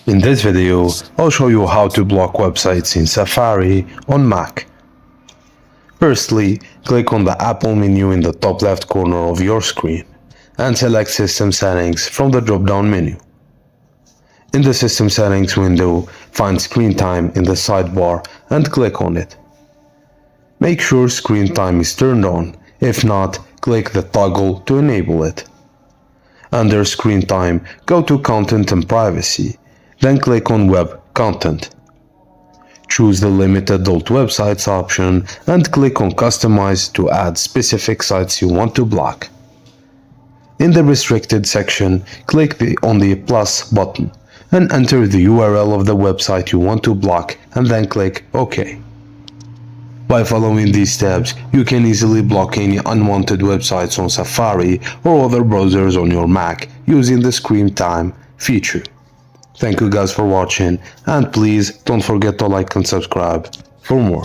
In this video, I'll show you how to block websites in Safari on Mac. Firstly, click on the Apple menu in the top left corner of your screen and select System Settings from the drop-down menu. In the System Settings window, find Screen Time in the sidebar and click on it. Make sure Screen Time is turned on. If not, click the toggle to enable it. Under Screen Time, go to Content and Privacy, then click on Web Content. Choose the Limit Adult Websites option and click on Customize to add specific sites you want to block. In the Restricted section, click on the plus button and enter the URL of the website you want to block and then click OK. By following these steps, you can easily block any unwanted websites on Safari or other browsers on your Mac using the Screen Time feature. Thank you guys for watching, and please don't forget to like and subscribe for more.